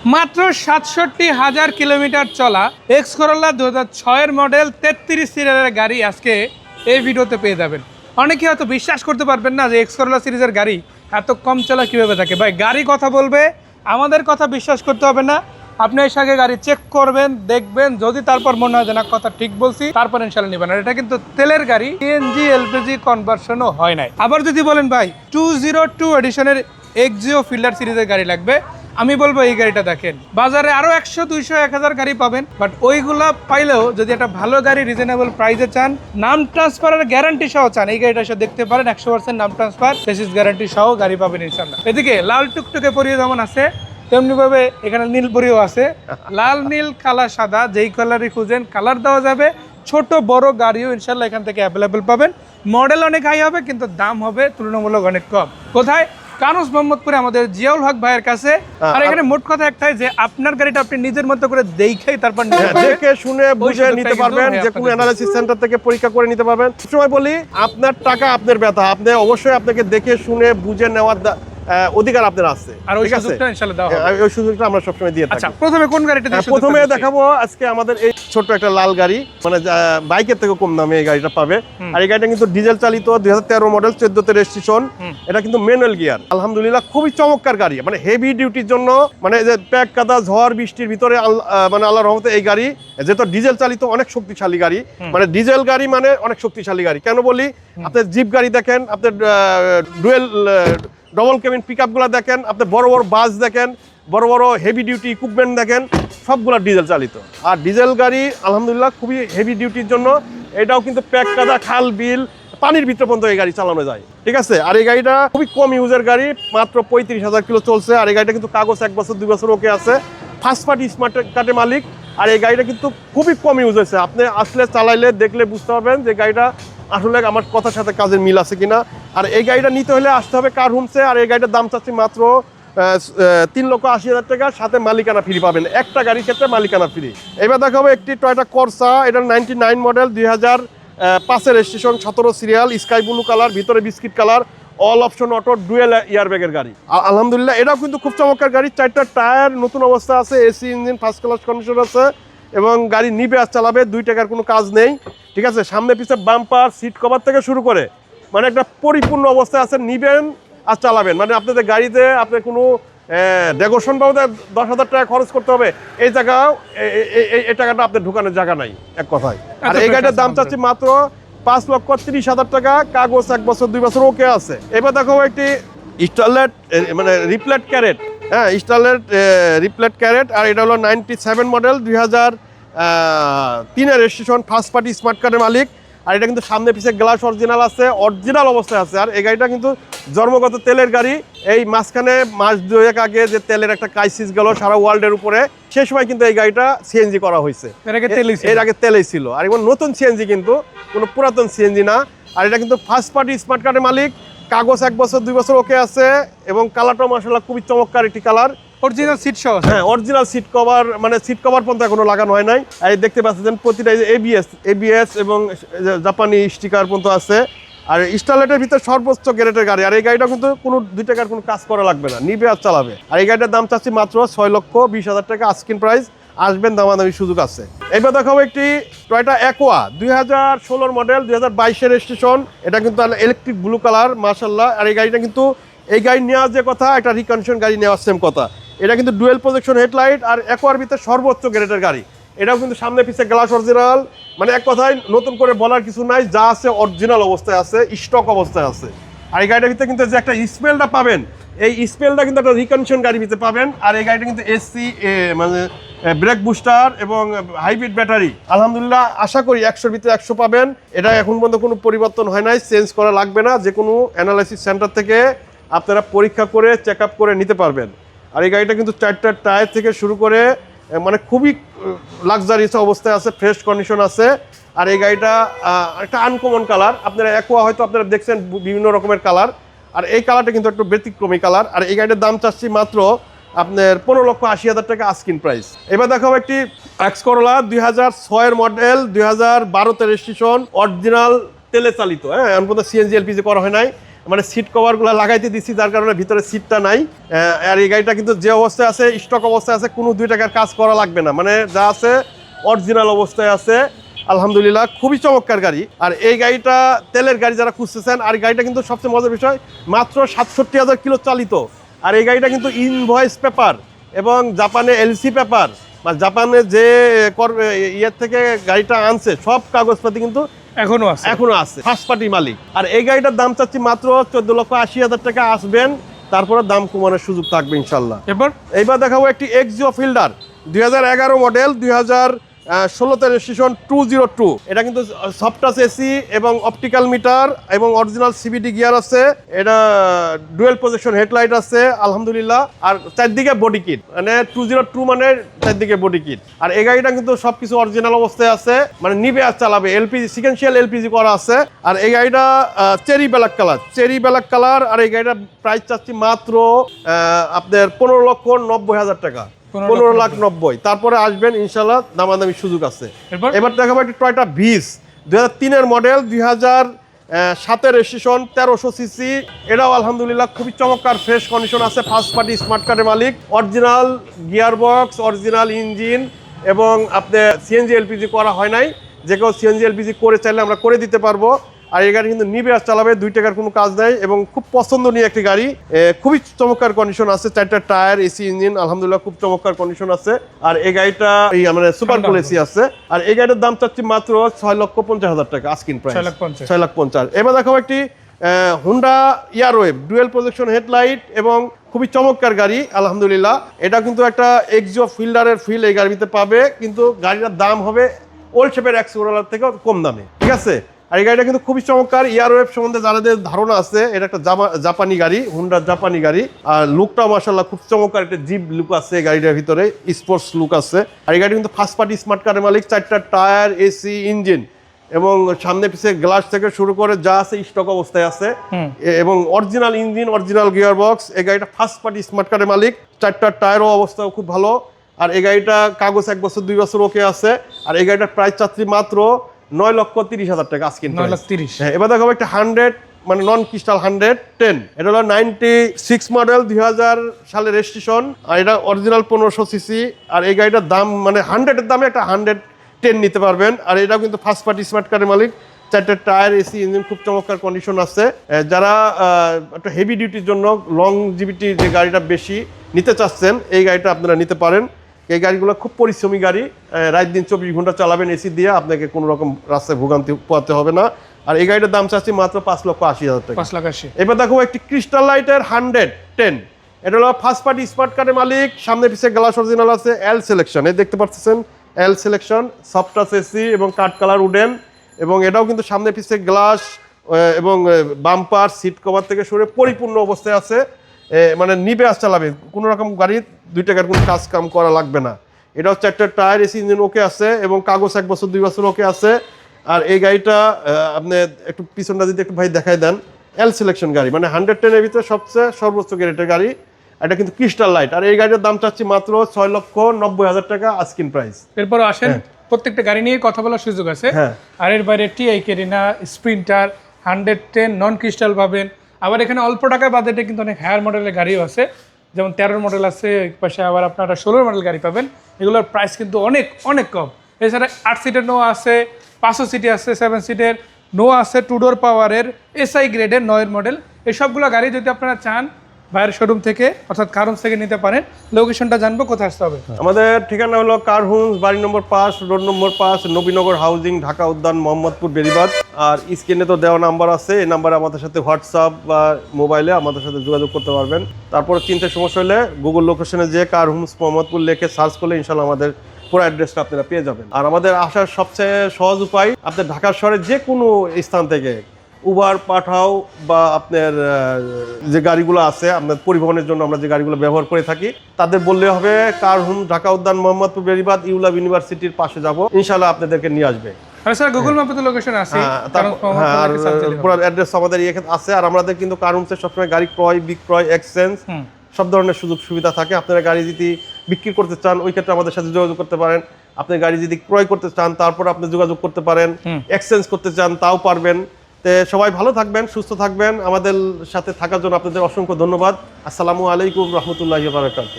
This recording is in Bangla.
মাত্র ৬৭,০০০ কিলোমিটার চলা এক্স করোলা 2006 মডেল 33 সিরিয়ালের গাড়ি আজকে এই ভিডিওতে পেয়ে যাবেন। অনেকে হয়তো বিশ্বাস করতে পারবেন না যে এক্স করোলা সিরিজের গাড়ি এত কম চলা কীভাবে থাকে। ভাই গাড়ি কথা বলবে, আমাদের কথা বিশ্বাস করতে হবে না। আপনি এর আগে গাড়ি চেক করবেন, দেখবেন, যদি তারপর মনে হয় যে না কথা ঠিক বলছি তারপর ইনশাল্লাহ নেবেন। আর এটা কিন্তু তেলের গাড়ি, সিএনজি এলপিজি কনভার্সনও হয় নাই। আবার যদি বলেন ভাই 202 এডিশনের এক্সিও ফিল্ডার সিরিজের গাড়ি লাগবে, আমি বলবো এই গাড়িটা দেখেন। বাজারে আরো 100, 200, 1000 গাড়ি পাবেন, বাট ওইগুলা পাইলেও যদি একটা ভালো গাড়ি রিজনেবল প্রাইসে চান, নাম ট্রান্সফারের গ্যারান্টি সহ চান, এই গাড়িটা এসে দেখতে পারেন। 100% নাম ট্রান্সফার, চেসিস গ্যারান্টি সহ গাড়ি পাবেন ইনশাল্লাহ। এদিকে লাল টুকটুকে পরিয়ে যেমন আছে, তেমনি ভাবে এখানে নীল পরিও আছে। লাল, নীল, কালা, সাদা, যেই কালারই খুঁজেন কালার দেওয়া যাবে। ছোট বড় গাড়িও ইনশাল্লাহ এখান থেকে অ্যাভেলেবেল পাবেন। মডেল অনেক হাই হবে, কিন্তু দাম হবে তুলনামূলক অনেক কম। কোথায়? কানুস মোহাম্মদপুরে আমাদের জিয়াউল হক ভাইয়ের কাছে। আর এখানে মোট কথা একটাই যে আপনার গাড়িটা আপনি নিজের মতো করে দেখেই তারপর দেখে শুনে বুঝে নিতে পারবেন, যে কোনো অ্যানালিসিস সেন্টার থেকে পরীক্ষা করে নিতে পারবেন। সবসময় বলি, আপনার টাকা আপনার ব্যথা, আপনি অবশ্যই আপনাকে দেখে শুনে বুঝে নেওয়ার অধিকার আপনার আছে। আর ওই সুযোগটা ইনশাআল্লাহ দেওয়া হবে। ওই সুযোগটা আমরা সবসময় দিয়ে থাকি। আচ্ছা, প্রথমে কোন গাড়িটা দিয়ে? প্রথমে দেখাবো আজকে আমাদের এই ছোট একটা লাল গাড়ি, মানে বাইকের থেকে কম দামে এই গাড়িটা পাবে। আর এই গাড়িটা কিন্তু ডিজেল চালিত, 2013 মডেল, 14তে রেজিস্ট্রেশন। এটা কিন্তু ম্যানুয়াল গিয়ার। আলহামদুলিল্লাহ খুবই চমৎকার গাড়ি, মানে হেভি ডিউটির জন্য, মানে যে প্যাক কাদা ঝড় বৃষ্টির ভিতরে মানে আল্লাহর রহমতে এই গাড়ি যেহেতু ডিজেল চালিত, অনেক শক্তিশালী গাড়ি। মানে ডিজেল গাড়ি মানে অনেক শক্তিশালী গাড়ি। কেন বলি, আপনার জিপ গাড়ি দেখেন, আপনার ডুয়েল ডবল কেবিন পিক আপগুলো দেখেন, আপনি বড় বড় বাস দেখেন, বড় বড় হেভি ডিউটি ইকুইপমেন্ট দেখেন, সবগুলো ডিজেল চালিত। আর ডিজেল গাড়ি আলহামদুলিল্লাহ খুবই হেভি ডিউটির জন্য। এটাও কিন্তু প্যাক কাদা, খাল বিল, পানির ভিতরে পর্যন্ত এই গাড়ি চালানো যায়, ঠিক আছে। আর এই গাড়িটা খুবই কম ইউজের গাড়ি, মাত্র 35,000 কিলো চলছে। আর এই গাড়িটা কিন্তু কাগজ 1 বছর 2 বছর ওকে আছে, ফার্স্ট পার্টি স্মার্ট কার্ডের মালিক। আর এই গাড়িটা কিন্তু খুবই কম ইউজ হয়েছে। আপনি আসলে চালাইলে দেখলে বুঝতে পারবেন যে গাড়িটা আসলে আমার কথার সাথে কাজের মিল আছে কিনা। আর এই গাড়িটা নিতে হলে আসতে হবে কার হোমসে। আর এই গাড়িটার দাম চাচ্ছি মাত্র 3,80,000 টাকা, সাথে মালিকানা ফ্রি পাবেন। একটা গাড়ির ক্ষেত্রে মালিকানা ফ্রি। এবার দেখাবো একটি টয়োটা করসা, এটা 99 মডেল, 2005-এর registration, 17 serial, sky blue colour, ভিতরে biscuit colour, all option auto, dual এয়ারব্যাগের গাড়ি। আলহামদুলিল্লাহ এটাও কিন্তু খুব চমৎকার গাড়ি। 4টা টায়ার নতুন অবস্থা আছে, AC engine, first class condition আছে, এবং গাড়ি নিবে আর চালাবে, 2 টাকার কোনো কাজ নেই, ঠিক আছে। সামনে পিছে বাম্পার, সিট কভার থেকে শুরু করে মানে একটা পরিপূর্ণ অবস্থায় আছে, নিবেন আর চালাবেন। মানে আপনাদের গাড়িতে আপনার কোনো ডেকোরেশন বাবদে 10,000 টাকা খরচ করতে হবে, এই জায়গাও এই টাকাটা আপনার ঢুকানোর জায়গা নাই, এক কথায়। আর এই গাড়িটার দাম চাচ্ছি মাত্র 5,30,000 টাকা, কাগজ 1 বছর 2 বছর ওকে আছে। এবার দেখো একটি স্টারলেট, মানে রিপ্লেট ক্যারেট, হ্যাঁ স্টারলেট রিপ্লেট ক্যারেট। আর এটা হলো 97 মডেল, 2003-এর রেজিস্ট্রেশন, ফার্স্ট পার্টি স্মার্ট কার্ডের মালিক। আর এটা কিন্তু সামনে পিছিয়ে গ্লাস অরিজিনাল আছে, অরিজিনাল অবস্থায় আছে। আর এই গাড়িটা কিন্তু জন্মগত তেলের গাড়ি। এই মাঝখানে মাস 2 আগে যে তেলের একটা ক্রাইসিস গেল সারা ওয়ার্ল্ডের উপরে, সেই সময় কিন্তু এই গাড়িটা সিএনজি করা হয়েছে। এর আগে তেলেই ছিল। আর এখন নতুন সিএনজি, কিন্তু কোনো পুরাতন সিএনজি না। আর এটা কিন্তু ফার্স্ট পার্টি স্মার্ট কার্ডের মালিক, কাগজ 1 বছর 2 বছর ওকে আছে, এবং কালারটাও মাশাআল্লাহ খুবই চমৎকার একটি কালার। অরিজিনাল সিট সহ, হ্যাঁ অরিজিনাল সিট কভার, মানে সিট কভার পর্যন্ত এখনো লাগানো হয় নাই। আর দেখতে পাচ্ছেন প্রতিটা এবিএস এবং জাপানি স্টিকার পর্যন্ত আছে। আর স্টারলেটের ভিতরে সর্বোচ্চ গ্রেডের গাড়ি। আর এই গাড়িটা কিন্তু কোনো 2 টাকার কোনো কাজ করা লাগবে না, নিবে আর চালাবে। আর এই গাড়িটার দাম চাচ্ছি মাত্র 6,20,000 টাকা, আস্কিং প্রাইস। আসবেন, দামাদামি সুযোগ আছে। এবার দেখাবো একটি টয়োটা অ্যাকোয়া, 2016 মডেল, 2022-এর রেজিস্ট্রেশন। এটা কিন্তু ইলেকট্রিক ব্লু কালার, মাশাআল্লাহ। আর এই গাড়িটা কিন্তু, এই গাড়ি নেওয়ার যে কথা, একটা রিকন্ডিশন গাড়ি নেওয়ার সেম কথা। এটা কিন্তু ডুয়েল প্রজেকশন হেডলাইট। আর অ্যাকোয়ার ভিতরে সর্বোচ্চ গ্রেডের গাড়ি। এটাও কিন্তু সামনে পিছে গ্লাস অরিজিনাল, মানে এক কথায় নতুন করে বলার কিছু নাই, যা আছে অরিজিনাল অবস্থায় আছে, স্টক অবস্থায় আছে। আর এই গাড়িটার ভিতরে কিন্তু যে একটা স্মেলটা পাবেন, এই স্মেলটা কিন্তু একটা রিকন্ডিশন গাড়ির ভিতরে পাবেন। আর এই গাড়িটা কিন্তু এসি, মানে ব্রেক বুস্টার এবং হাইব্রিড ব্যাটারি। আলহামদুলিল্লাহ আশা করি 100-র ভিতরে 100 পাবেন। এটা এখন পর্যন্ত কোনো পরিবর্তন হয় নাই, চেঞ্জ করা লাগবে না। যে কোনো অ্যানালাইসিস সেন্টার থেকে আপনারা পরীক্ষা করে চেক আপ করে নিতে পারবেন। আর এই গাড়িটা কিন্তু 4টা টায়ার থেকে শুরু করে মানে খুবই লাক্সারিয়াস অবস্থায় আছে, ফ্রেশ কন্ডিশন আছে। আর এই গাড়িটা একটা আনকমন কালার। আপনারা অ্যাকোয়া হয়তো আপনারা দেখছেন বিভিন্ন রকমের কালার, আর এই কালারটা কিন্তু একটু ব্যতিক্রমী কালার। আর এই গাড়িটার দাম চাচ্ছি মাত্র আপনার 15,80,000 টাকা, আস্কিং প্রাইস। এবার দেখাবো একটি এক্স করোলা, 2006-এর মডেল, 2012-তে রেজিস্ট্রেশন, অরিজিনাল তেলে চালিত। হ্যাঁ, এখন পর্যন্ত সিএনজি এলপিজি করা হয় নাই, মানে সিট কভারগুলো লাগাইতে দিচ্ছি, যার কারণে ভিতরে সিটটা নাই। আর এই গাড়িটা কিন্তু যে অবস্থায় আছে, স্টক অবস্থায় আছে, কোনো 2 টাকার কাজ করা লাগবে না, মানে যা আছে অরিজিনাল অবস্থায় আছে। আলহামদুলিল্লাহ খুবই চমৎকার গাড়ি। আর এই গাড়িটা তেলের গাড়ি যারা খুঁজতেছেন, আর এই গাড়িটা কিন্তু সবচেয়ে মজার বিষয় মাত্র 67,000 কিলো চালিত। আর এই গাড়িটা কিন্তু ইনভয়েস পেপার এবং জাপানে এলসি পেপার বা জাপানে যে ইয়ের থেকে গাড়িটা আনছে সব কাগজপাতি কিন্তু এখনো আছে, ফার্স্ট পার্টি মালিক। আর এই গাড়িটার দাম চাচ্ছি মাত্র 14,80,000 টাকা। আসবেন, তারপরে দাম কমানোর সুযোগ থাকবে ইনশাল্লাহ। এবার দেখাবো একটি এক্সিও ফিল্ডার 2011 মডেল, 2016তে রেজিস্ট্রেশন 202। এটা কিন্তু সফট টাচ এসি এবং অপটিক্যাল মিটার এবং অরিজিনাল সিবিডি গিয়ার আছে। এটা ডুয়েল প্রজেকশন হেডলাইট আছে আলহামদুলিল্লাহ। আর চারদিকে বডি কিট, মানে 202 মানে চারদিকে বডি কিট। আর এই গাড়িটা কিন্তু সবকিছু অরিজিনাল অবস্থায় আছে, মানে নিবে আর চালাবে, এলপিজি সিকেন্সিয়াল এলপিজি করা আছে। আর এই গাড়িটা চেরি ব্ল্যাক কালার। আর এই গাড়িটার প্রাইস চাচ্ছি মাত্র আপনার 15,90,000 টাকা, 15,90,000। তারপরে আসবেন ইনশাল্লাহ, দামাদামি সুযোগ আছে। এবার দেখাবো একটি টয়োটা ভিস 2003-এর মডেল, 2007-এর রেজিস্ট্রেশন, 1300 সিসি। এটাও আলহামদুলিল্লাহ খুবই চমৎকার ফ্রেশ কন্ডিশন আছে, ফার্স্ট পার্টি স্মার্ট কার্ডের মালিক, original gear box, original engine এবং আপনার সিএনজি এলপিজি করা হয় নাই। যে কেউ সিএনজি এলপিজি করে চাইলে আমরা করে দিতে পারবো। আর এই গাড়ি কিন্তু নিবে আর চালাবে, 2 টাকার কোনো কাজ নাই এবং খুব পছন্দনীয় একটি গাড়ি। খুবই চমৎকার কন্ডিশন আছে, 4টা টায়ার, এসি ইঞ্জিন, আলহামদুলিল্লাহ খুব চমৎকার কন্ডিশন আছে। আর এই গাড়িটা মানে সুপার কুল এসি আছে। আর এই গাড়িটার দাম চাচ্ছি মাত্র 6,50,000 টাকা আস্কিং প্রাইস, 6,50,000। এবার দেখাবো একটি হুন্ডা ইয়ারওয়েভ ডুয়েল প্রজেকশন হেডলাইট এবং খুবই চমৎকার গাড়ি আলহামদুলিল্লাহ। এটা কিন্তু একটা এক্সিও ফিল্ডারের ফিল এই গাড়িতে পাবে, কিন্তু গাড়িটার দাম হবে ওল্ড শেপের এক্সকোরোলার থেকে কম দামে, ঠিক আছে। আর এই গাড়িটা কিন্তু খুবই চমৎকার। ইয়ারওয়েভ সম্বন্ধে যাদের ধারণা আছে, এটা একটা জাপানি গাড়ি, হুন্ডার জাপানি গাড়ি। আর লুকটাও মাশাআল্লাহ খুব চমৎকার, একটা জিপ লুক আছে এই গাড়িটার ভিতরে, স্পোর্টস লুক আছে। আর এই গাড়ি কিন্তু ফার্স্ট পার্টি স্মার্ট কার্ডের মালিক, 4টা টায়ার, এসি ইঞ্জিন এবং সামনে পিছিয়ে গ্লাস থেকে শুরু করে যা আছে স্টক অবস্থায় আছে এবং original engine, original gear box. এই গাড়িটা ফার্স্ট পার্টি স্মার্ট কার্ডের মালিক, 4টা টায়ারও অবস্থাও খুব ভালো। আর এই গাড়িটা কাগজ 1 বছর 2 বছর ওকে আছে। আর এই গাড়িটার প্রাইস চাচ্ছি মাত্র 9,30,000 টাকা আজকের। হ্যাঁ, এবার দেখাবো একটা 100 মানে নন ক্রিস্টাল 110। এটা হলো 96 মডেল, 2000 সালের রেজিস্ট্রেশন। আর এটা অরিজিনাল 1500 সিসি। আর এই গাড়িটার দাম মানে 100-এর দামে একটা 110 নিতে পারবেন। আর এটাও কিন্তু ফার্স্ট পার্টি স্মার্ট কার্ডের মালিক, 4টা টায়ার, এসি ইঞ্জিন, খুব চমৎকার কন্ডিশন আছে। যারা একটা হেভি ডিউটির জন্য লং জিবিটি যে গাড়িটা বেশি নিতে চাচ্ছেন, এই গাড়িটা আপনারা নিতে পারেন। এই গাড়িগুলো খুব পরিশ্রমী গাড়ি, রাত দিন 24 ঘন্টা চালাবেন এসি দিয়ে, আপনাকে কোনো রকম রাস্তায় ভোগান্তি পোহাতে হবে না। আর এই গাড়িটার দাম চাচ্ছি মাত্র 5,80,000 টাকা, 5,80,000। এবার দেখো একটি ক্রিস্টাল লাইটের 110। এটা হলো ফার্স্ট পার্টি স্মার্ট কার্ডের মালিক, সামনে পিছিয়ে গ্লাস অরিজিনাল আছে, এল সিলেকশন, এই দেখতে পাচ্ছেন এল সিলেকশন, সফট টাচ এসি এবং কাঠ কালার উডেন। এবং এটাও কিন্তু সামনে পিছিয়ে গ্লাস এবং বাম্পার, সিট কভার থেকে সরে পরিপূর্ণ অবস্থায় আছে, মানে নিবে আস চালাবে, কোনো রকম গাড়ির 2 টাকার কোনো কাজ কাম করা লাগবে না। এটাও 4টা টায়ার, এসি ইঞ্জিন ওকে আছে এবং কাগজ 1 বছর 2 বছর ওকে আছে। আর এই গাড়িটা আপনি একটু পিছনটা যদি একটু ভাই দেখাই দেন, এল সিলেকশন গাড়ি, মানে 110-এর ভিতরে সবচেয়ে সর্বোচ্চ গ্রেডের গাড়ি। এটা কিন্তু ক্রিস্টাল লাইট। আর এই গাড়িটার দাম চাচ্ছি মাত্র 6,90,000 টাকা আস্কিং প্রাইস। এরপর আসেন, প্রত্যেকটা গাড়ি নিয়ে কথা বলার সুযোগ আছে। আর এর বাইরে টিআই কেরিনা, স্প্রিন্টার 110 নন ক্রিস্টাল পাবেন। আবার এখানে অল্প টাকার বাজেটে কিন্তু অনেক হায়ার মডেলের গাড়িও আছে, যেমন 13 মডেল আছে, পাশে আবার আপনারা 16 মডেল গাড়ি পাবেন। এগুলোর প্রাইস কিন্তু অনেক অনেক কম। এছাড়া 8 সিটের নো আছে, 500 সিটি আছে, 7 সিটের নো আছে, 2 ডোর পাওয়ারের এসআই গ্রেডের 9 মডেল। এই সবগুলো গাড়ি যদি আপনারা চান বাইরের শোরুম থেকে অর্থাৎ কার হোমস থেকে নিতে পারেন। লোকেশনটা জানবো, কোথায় আসতে হবে? আমাদের ঠিকানা হলো কার হোমস, বাড়ি নম্বর 5, road number 5, Nabinagar housing, Dhaka উদ্যান, মোহাম্মদপুর, বেরিবাদ। আর স্ক্রিনে তো দেওয়া নাম্বার আছে, এই নাম্বারে আমাদের সাথে হোয়াটসঅ্যাপ বা মোবাইলে আমাদের সাথে যোগাযোগ করতে পারবেন। তারপরে চিনতে সমস্যা হলে গুগল লোকেশনে যে কার হোমস মোহাম্মদপুর লিখে সার্চ করলে ইনশাল্লাহ আমাদের পুরো অ্যাড্রেসটা আপনারা পেয়ে যাবেন। আর আমাদের আসার সবচেয়ে সহজ উপায়, আপনার ঢাকা শহরের যে কোনো স্থান থেকে উবার পাঠাও বা আপনার যে গাড়িগুলো আছে আপনার পরিবহনের জন্য আমরা যে গাড়িগুলো ব্যবহার করে থাকি, তাদের বললে হবে কার হোম, ঢাকা উদ্যান, মোহাম্মদপুর, বেরিবাদ, ইউলাভ ইউনিভার্সিটির পাশে যাব, ইনশাআল্লাহ আপনাদেরকে নিয়ে আসবে। আর স্যার গুগল ম্যাপে তো লোকেশন আছে, আর পুরো অ্যাড্রেস আমাদের এখানে আছে। আর আমাদের কিন্তু কার হোমসে সবসময় গাড়ি ক্রয়, বিক্রয়, এক্সচেঞ্জ সব ধরনের সুযোগ সুবিধা থাকে। আপনারা গাড়ি যদি বিক্রি করতে চান, ওই ক্ষেত্রে আমাদের সাথে যোগাযোগ করতে পারেন। আপনি গাড়ি যদি ক্রয় করতে চান, তারপর আপনি যোগাযোগ করতে পারেন। এক্সচেঞ্জ করতে চান, তাও পারবেন। তো সবাই ভালো থাকবেন, সুস্থ থাকবেন, আমাদের সাথে থাকার জন্য আপনাদের অসংখ্য ধন্যবাদ। আসসালামু আলাইকুম রহমতুল্লাহি ওয়া বারাকাতুহু।